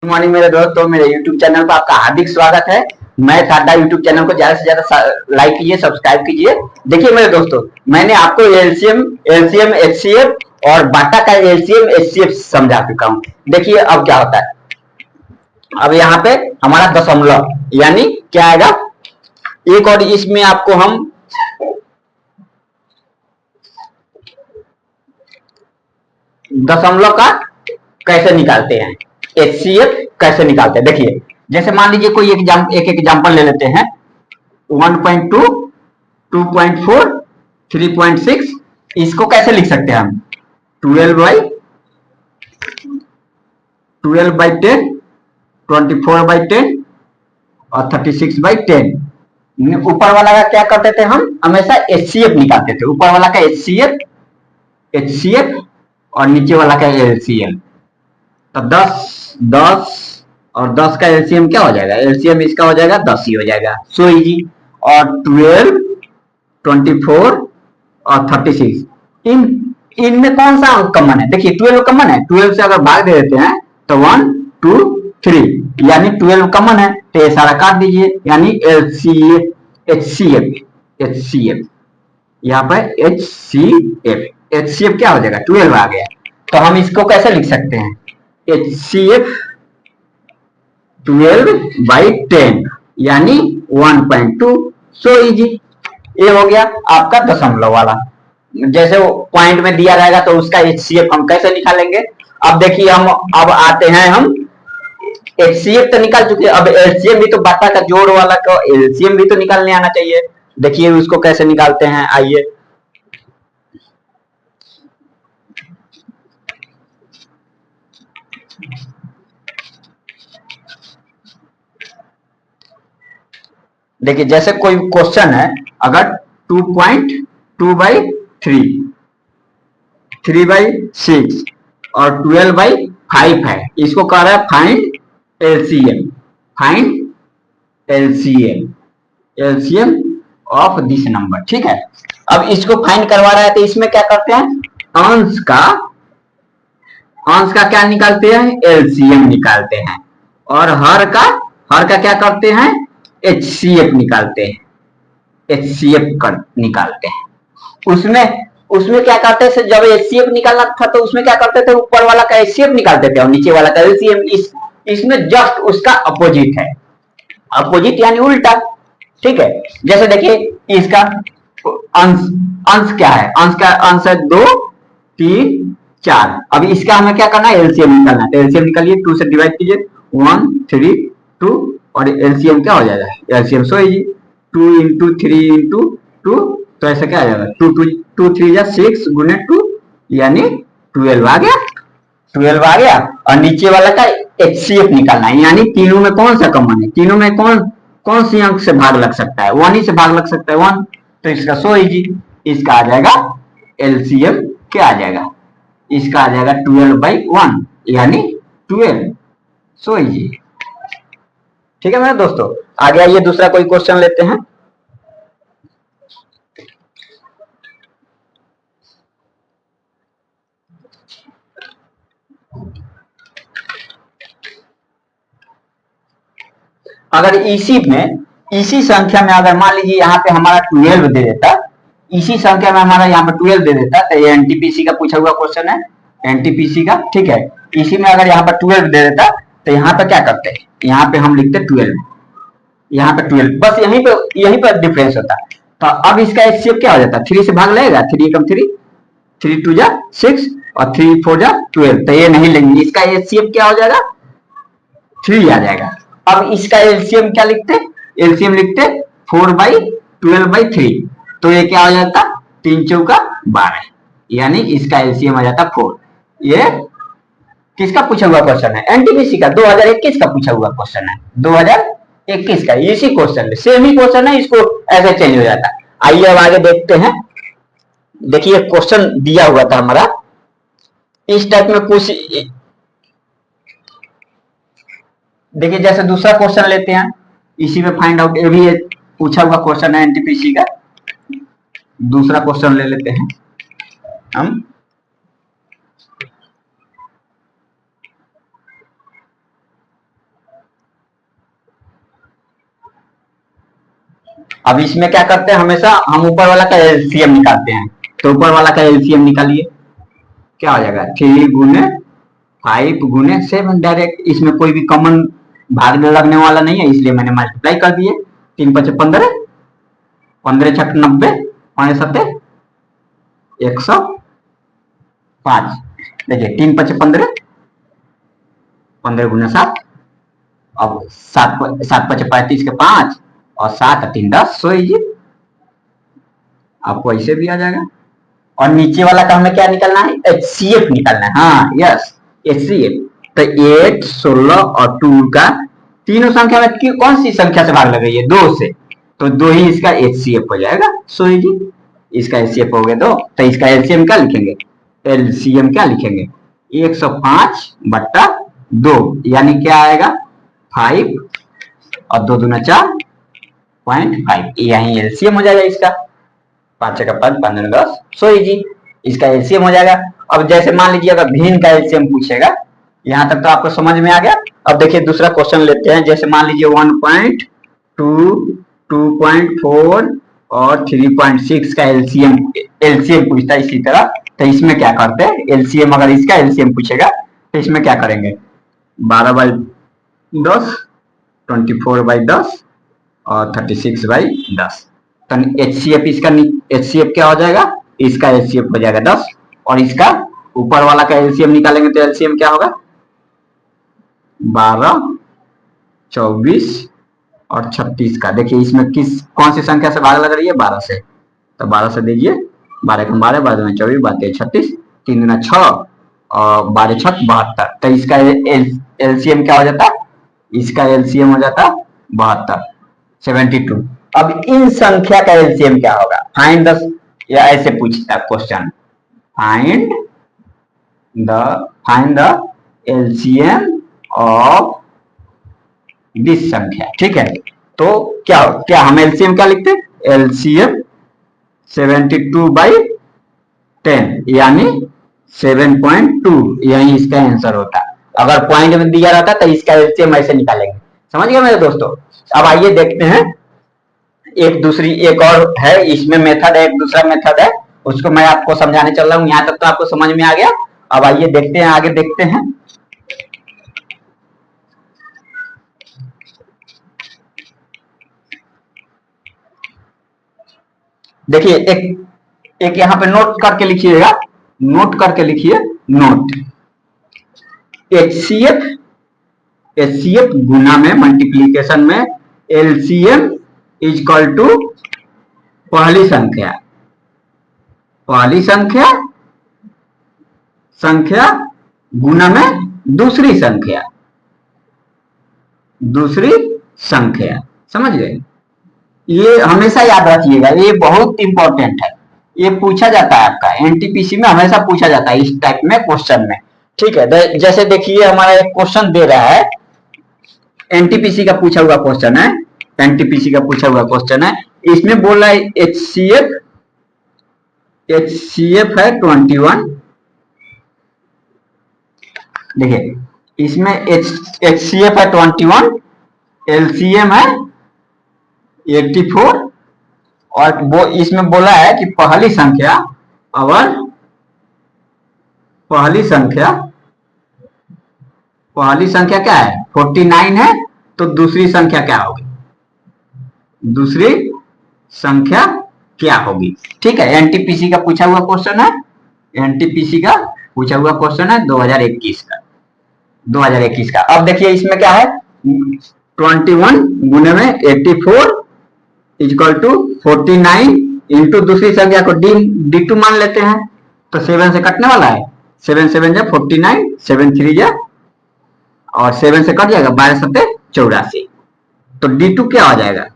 Good morning मेरे दोस्तों, मेरे YouTube चैनल पर आपका हार्दिक स्वागत है। मैं साडा YouTube चैनल को ज्यादा से ज्यादा लाइक कीजिए, सब्सक्राइब कीजिए। देखिए मेरे दोस्तों, मैंने आपको एलसीएम एचसीएफ और बाटा का एलसीएम एचसीएफ समझा चुका हूँ। देखिए अब क्या होता है। अब यहाँ पे हमारा दशमलव यानी क्या आएगा, एक और इसमें आपको हम दशमलव का कैसे निकालते हैं, एचसीएफ कैसे निकालते हैं। देखिए जैसे मान लीजिए कोई एक एग्जाम्पल ले लेते हैं 1.2, 2.4, 3.6। इसको कैसे लिख सकते हैं हम, 12/10, 24/10 और 36/10। ऊपर वाला का क्या करते थे, हम हमेशा एचसीएफ निकालते थे। ऊपर वाला का एचसीएफ और नीचे वाला का एलसीएम। तो 10 और 10 का एलसीएम क्या हो जाएगा, एलसीएम इसका हो जाएगा 10 ही हो जाएगा, सो इजी। और 12, 24 और 36, इनमें कौन सा अंक कॉमन है। देखिए 12 कॉमन है, 12 से अगर भाग दे देते हैं तो 1, 2, 3 यानी 12 कॉमन है, तो ये सारा काट दीजिए। यानी एचसीएफ यहाँ पर एचसीएफ क्या हो जाएगा, 12 आ गया। तो हम इसको कैसे लिख सकते हैं, एचसीएफ 12/10 यानी 1.2, सो इजी। ये हो गया आपका दशमलव वाला। जैसे वो पॉइंट में दिया रहेगा तो उसका एचसीएफ हम कैसे निकालेंगे। अब देखिए हम अब आते हैं, हम एचसीएफ तो निकाल चुके हैं, अब एलसीएम भी तो बाटा का जोड़ वाला का एलसीएम भी तो निकालने आना चाहिए। देखिए उसको कैसे निकालते हैं, आइए। देखिए जैसे कोई क्वेश्चन है, अगर 2.2/3, 3/6 और 12/5 है, इसको कह रहा है find LCM of this number. ठीक है, अब इसको फाइंड करवा रहा है तो इसमें क्या करते हैं, अंश का क्या निकालते हैं, एलसीएम निकालते हैं। और हर का क्या करते हैं, एचसीएफ निकालते हैं, निकालते हैं। उसमें क्या करते थे, जब एचसीएफ निकालना था तो उसमें क्या करते थे, ऊपर वाला का एचसीएफ निकालते थे और नीचे वाला का एलसीएम। इसमें जस्ट उसका अपोजिट है, अपोजिट यानी उल्टा। ठीक है, जैसे देखिए इसका अंश क्या है, अंश है 2, 3, 4। अब इसका हमें क्या करना है, एलसीएम निकालना है। तो एलसीएम निकालिए, 2 से डिवाइड कीजिए, 1, 3, 2 और एलसीएम क्या हो जाएगा, LCM so easy, 2 into 3 into 2, तो ऐसा क्या आ जाएगा, 2 3 या 6 गुने 2 यानी 12 आ गया। 12 आ गया और नीचे वाला का एचसीएफ निकालना है, यानी तीनों में कौन सा कॉमन है, तीनों में कौन सी अंक से भाग लग सकता है, 1 ही से भाग लग सकता है, 1। तो इसका सो इजी, इसका आ जाएगा एलसीएम क्या आ जाएगा, इसका आ जाएगा 12/1 यानी 12, सो इजी। ठीक है मेरे दोस्तों, आगे आइए दूसरा कोई क्वेश्चन लेते हैं। अगर इसी संख्या में अगर मान लीजिए यहाँ पे हमारा 12 दे देता, इसी संख्या में हमारा यहाँ पे 12 दे देता, तो ये एनटीपीसी का पूछा हुआ क्वेश्चन है, एनटीपीसी का। ठीक है, इसी में अगर यहाँ पर 12 दे देता तो यहाँ पे क्या करते हैं, यहाँ पे हम लिखते 12, यहाँ पे 12, बस यहीं पर डिफरेंस होता। तो अब इसका एचसीएफ क्या हो जाता, 3 से भाग लगेगा, 3 एकम 3, 3 2 जा 6 और 3 4 जा 12, तो ये नहीं लेंगे, इसका एचसीएफ क्या हो जाएगा, 3 आ जाएगा। अब इसका एलसीएम क्या लिखते, एलसीएम लिखते 4/12/3, तो ये क्या हो जाता, 3 चौका 12, यानी इसका एलसीएम आ जाता 4। ये किसका पूछा हुआ क्वेश्चन है, एनटीपीसी का, 2021 का पूछा हुआ क्वेश्चन है, 2021 का। इसी क्वेश्चन में सेम ही क्वेश्चन है, इसको ऐसे चेंज हो जाता है। आइए अब आगे देखते हैं। देखिए क्वेश्चन दिया हुआ था हमारा इस टाइप में कुछ। देखिए जैसे दूसरा क्वेश्चन लेते हैं, इसी में फाइंड आउट, ये भी पूछा हुआ क्वेश्चन है एनटीपीसी का। दूसरा क्वेश्चन ले लेते हैं हम। अब इसमें क्या करते हैं, हमेशा हम ऊपर वाला का एलसीएम निकालते हैं। तो ऊपर वाला का एलसीएम निकालिए, क्या हो जाएगा 3 गुने 5 गुने 7। डायरेक्ट इसमें कोई भी कॉमन भाग लगने वाला नहीं है, इसलिए मैंने मल्टीप्लाई कर दिए। 3 5 15, 15 6 90, 5 7 105। देखिए 3 5 15, 15 गुना 7, अब 7 7 5 35 के 5 और 7 3 10, सो लीजिए आपको ऐसे भी आ जाएगा। और नीचे वाला का हमें क्या निकालना है, एचसीएफ निकालना है। हाँ यस, एचसीएफ। तो 8 16 और 2 का तीनों संख्या में कौन सी संख्या से भाग लगाइए, 2 से, तो 2 ही इसका एचसीएफ हो जाएगा। सो लीजिए इसका एचसीएफ हो गया 2, तो इसका एलसीएम क्या लिखेंगे, एलसीएम क्या लिखेंगे 105 बट्टा 2, यानी क्या आएगा 5 और 2 दूना 4.5, यही एलसीएम हो जाएगा इसका। 5 का 5 5 दूना 10, सो इजी, इसका एलसीएम हो जाएगा। अब जैसे मान लीजिए अगर भिन्न का एलसीएम पूछेगा, यहां तक तो आपको समझ में आ गया। अब देखिए दूसरा क्वेश्चन लेते हैं। जैसे मान लीजिए 1.2 2.4 और 3.6 का एलसीएम एलसीएम पूछता है इसी तरह। तो इसमें क्या करते हैं, एलसीएम अगर इसका एलसीएम पूछेगा तो इसमें क्या करेंगे, 12/10, 24/10 और 36/10। तो एचसीएफ इसका एचसीएफ क्या हो जाएगा, इसका एचसीएफ हो जाएगा 10, और इसका ऊपर वाला का एलसीएम निकालेंगे तो एलसीएम क्या होगा 12 24 और 36 का। देखिए इसमें कौन सी संख्या से भाग लग रही है, 12 से, तो 12 से दीजिए, 12 का 12, 12 में 24, 12 36, 3 दूना 6 और 12 6 72। तो इसका एलसीएम क्या हो जाता, इसका एलसीएम हो जाता 72, 72। अब इन संख्या का एलसीएम क्या होगा, फाइंड द, या ऐसे पूछता है question, find the LCM of this संख्या। ठीक है, तो क्या क्या हम एलसीएम क्या लिखते हैं, एलसीएम 72/10 यानी 7.2, यही इसका आंसर होता। अगर पॉइंट में दिया रहता तो इसका एलसीएम ऐसे निकालेंगे। समझ गए मेरे दोस्तों। अब आइए देखते हैं एक और है, इसमें मेथड है, एक दूसरा मेथड है, उसको मैं आपको समझाने चल रहा हूं। यहां तक तो आपको समझ में आ गया। अब आइए देखते हैं, आगे देखते हैं। देखिए एक यहां पे नोट करके लिखिएगा, नोट करके लिखिए, नोट एचसीएफ, एचसीएफ गुना में मल्टीप्लीकेशन में एलसीएम इज इक्वल टू पहली संख्या, पहली संख्या संख्या गुना में दूसरी संख्या, दूसरी संख्या। समझ गए, ये हमेशा याद रखिएगा, ये बहुत इंपॉर्टेंट है। ये पूछा जाता है आपका एनटीपीसी में, हमेशा पूछा जाता है इस टाइप में क्वेश्चन में। ठीक है, जैसे देखिए हमारा एक क्वेश्चन दे रहा है, एनटीपीसी का पूछा हुआ क्वेश्चन है, एनटीपीसी का पूछा हुआ क्वेश्चन है। इसमें बोल रहा है एचसीएफ, एचसीएफ है 21। देखिए इसमें एचसीएफ है 21, एलसीएम है 84, और वो इसमें बोला है कि पहली संख्या, अगर पहली संख्या क्या है 49 है, तो दूसरी संख्या क्या होगी, दूसरी संख्या क्या होगी। ठीक है, एनटीपीसी का पूछा हुआ क्वेश्चन है, एनटीपीसी का पूछा हुआ क्वेश्चन है 2021 का, 2021 का। अब देखिए इसमें क्या है, 21 गुने में 84 इक्वल टू 49 इंटू दूसरी संख्या को D2 मान लेते हैं, तो 7 से कटने वाला है, 7 7 जा 49, 7 3 जा और 7 से कट जाएगा, 12 7 84, तो D2 क्या हो जाएगा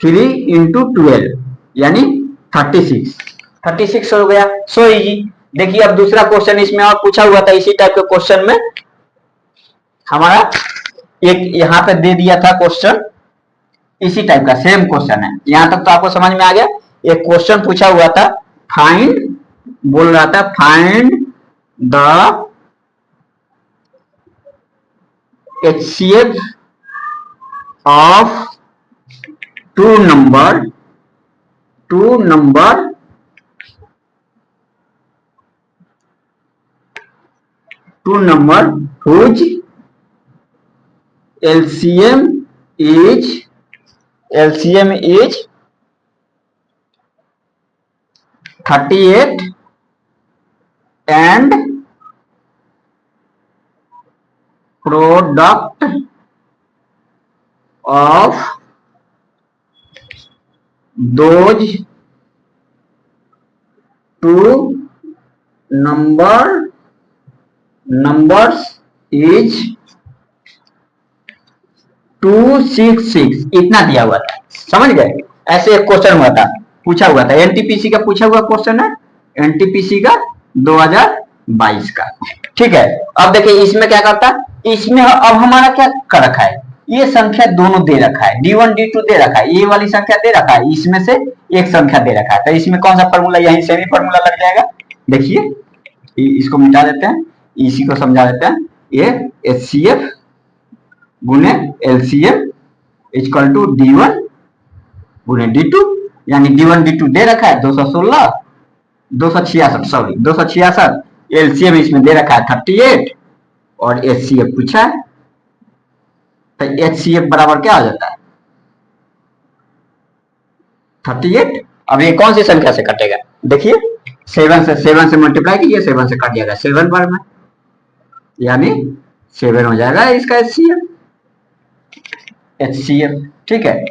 3 इंटू 12 यानी 36 हो गया। So easy. देखिए अब दूसरा क्वेश्चन इसमें और पूछा हुआ था इसी टाइप के क्वेश्चन में, हमारा एक यहां पे दे दिया था क्वेश्चन, इसी टाइप का सेम क्वेश्चन है। यहां तक तो आपको समझ में आ गया। एक क्वेश्चन पूछा हुआ था, फाइंड, बोल रहा था find the HCF of two number whose LCM is 38 and product of those two numbers is 266। इतना दिया हुआ था, समझ गए। ऐसे एक क्वेश्चन हुआ था, पूछा हुआ था, एनटीपीसी का पूछा हुआ क्वेश्चन है, एनटीपीसी का 2022 का। ठीक है, अब देखिए इसमें क्या करता है, इसमें अब हमारा क्या कर रखा है, ये संख्या दोनों दे रखा है, D1 D2 दे रखा है, ये वाली संख्या दे रखा है, इसमें से एक संख्या दे रखा है, तो इसमें कौन सा फॉर्मूला, यही सेमी फॉर्मूला लग जाएगा। देखिए इसको मिटा देते हैं, इसी को समझा देते हैं, ये HCF गुने LCM इक्वल टू D1 गुने D2, यानी D1 D2 दे रखा है 266, LCM इसमें दे रखा है 38 और HCF पूछा है, तो HCF बराबर क्या हो जाता है 38। अब ये कौन सी संख्या से कटेगा, देखिए 7 से मल्टीप्लाई कीजिए, 7 से कट जाएगा 7 बार में, यानी 7 हो जाएगा इसका HCF। ठीक है,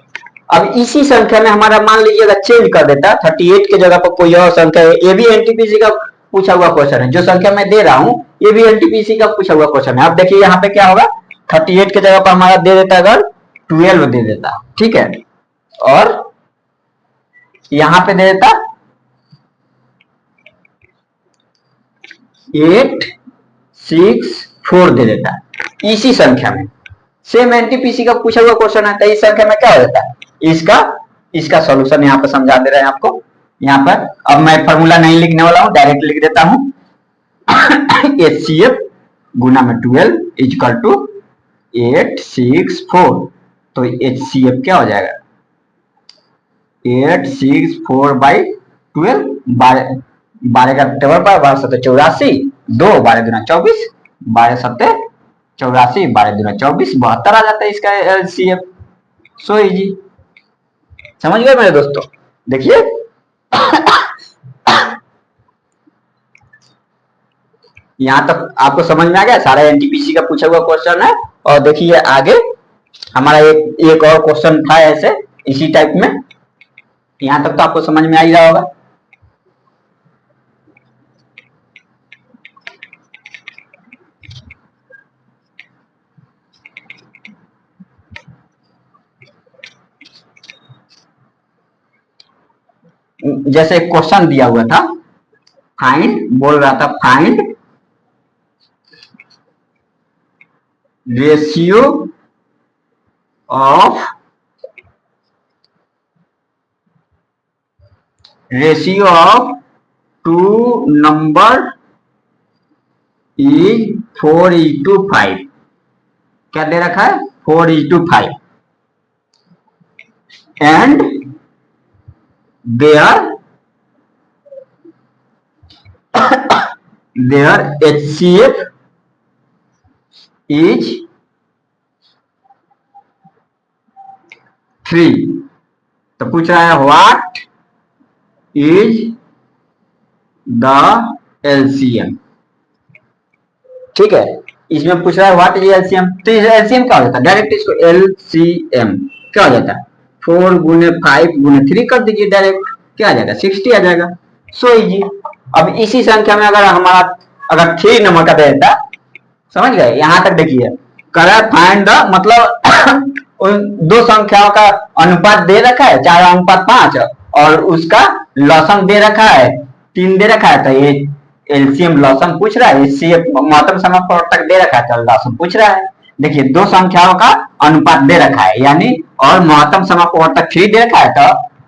अब इसी संख्या में हमारा मान लीजिएगा चेंज कर देता, 38 के जगह पर कोई और संख्या, ये भी एनटीपीसी का पूछा हुआ क्वेश्चन है, जो संख्या मैं दे रहा हूं ये भी एनटीपीसी का पूछा हुआ क्वेश्चन है। अब देखिए यहाँ पे क्या होगा, 38 के जगह पर हमारा दे देता अगर 12 दे देता, ठीक है, और यहां पे दे देता 8 6 4 दे देता, इसी संख्या में सेम एनटीपीसी का पूछा हुआ क्वेश्चन है, तो इस संख्या में क्या हो जाता है, इसका सॉल्यूशन यहाँ पर समझा दे रहे हैं आपको। यहाँ पर अब मैं फॉर्मूला नहीं लिखने वाला हूं, डायरेक्ट लिख देता हूं HCF गुना में 12 इक्वल टू 8 6 4, तो HCF क्या हो जाएगा 8 6 4 बाई 12, 12 का टेबल पर 12 7 84, 2 12 दूना 24, 12 7 84, 12 दूना 24, 72 आ जाता है इसका LCF। सो इजी, समझ गए मेरे दोस्तों। देखिए यहां तक आपको समझ में आ गया, सारा एनटीपीसी का पूछा हुआ क्वेश्चन है। और देखिए आगे हमारा एक और क्वेश्चन था ऐसे इसी टाइप में, यहां तक तो आपको समझ में आ ही रहा होगा। जैसे क्वेश्चन दिया हुआ था, फाइंड, बोल रहा था find ratio of two number is 4:5, क्या दे रखा है 4:5, एंड their HCF is 3। तो पूछ रहा है व्हाट इज द LCM। ठीक है, इसमें पूछ रहा है व्हाट इज LCM, तो LCM क्या हो जाता है, डायरेक्ट इसको LCM क्या हो जाता है 4 गुने 5 गुने 3 कर दीजिए, डायरेक्ट क्या आ जाएगा 60 आ जाएगा। So easy. अब इसी संख्या में अगर 3 नंबर का दे देता, समझ गए, यहां तक देखिए करेक्ट फाइंड द, मतलब उन दो संख्याओं का अनुपात दे रखा है 4:5 और उसका लॉसम दे रखा है 3 दे रखा है, तो ये LCM लॉसम पूछ रहा है, HCF महत्तम समापवर्तक दे रखा है तो लॉसम पूछ रहा है। देखिए दो संख्याओं का अनुपात दे रखा है यानी, और महत्तम समापवर्तक 3 दे रखा है तो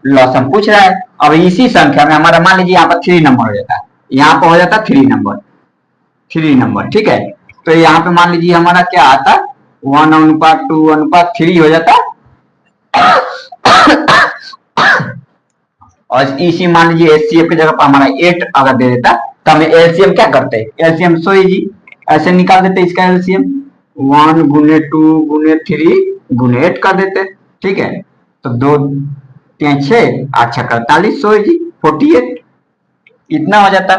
लॉसम पूछ रहा है। अब इसी संख्या में हमारा मान लीजिए यहाँ पर 3 नंबर हो जाता है, यहाँ पर हो जाता 3 नंबर, ठीक है, तो यहाँ पे मान लीजिए हमारा क्या आता 1:2:3 हो जाता और इसी मान लीजिए एचसीएफ की जगह पर हमारा 8 अगर दे देता तो हमें एलसीएम क्या करते हैं, एलसीएम सो इजी ऐसे निकाल देते इसका एलसीएम 1 गुने 2 गुने 3 गुने 8 कर देते, ठीक है। तो 2 3 6 8 6 48 सो इजी 48 इतना हो जाता।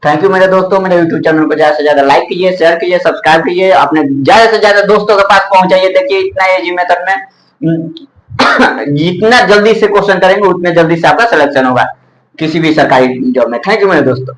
थैंक यू मेरे दोस्तों, मेरे यूट्यूब चैनल को ज्यादा से ज्यादा लाइक कीजिए, शेयर कीजिए, सब्सक्राइब कीजिए, अपने ज्यादा से ज्यादा दोस्तों के पास पहुंचाइए। देखिए इतना इजी मेथड में जितना जल्दी से क्वेश्चन करेंगे उतने जल्दी से आपका सिलेक्शन होगा किसी भी सरकारी जॉब में। थैंक यू मेरे दोस्तों।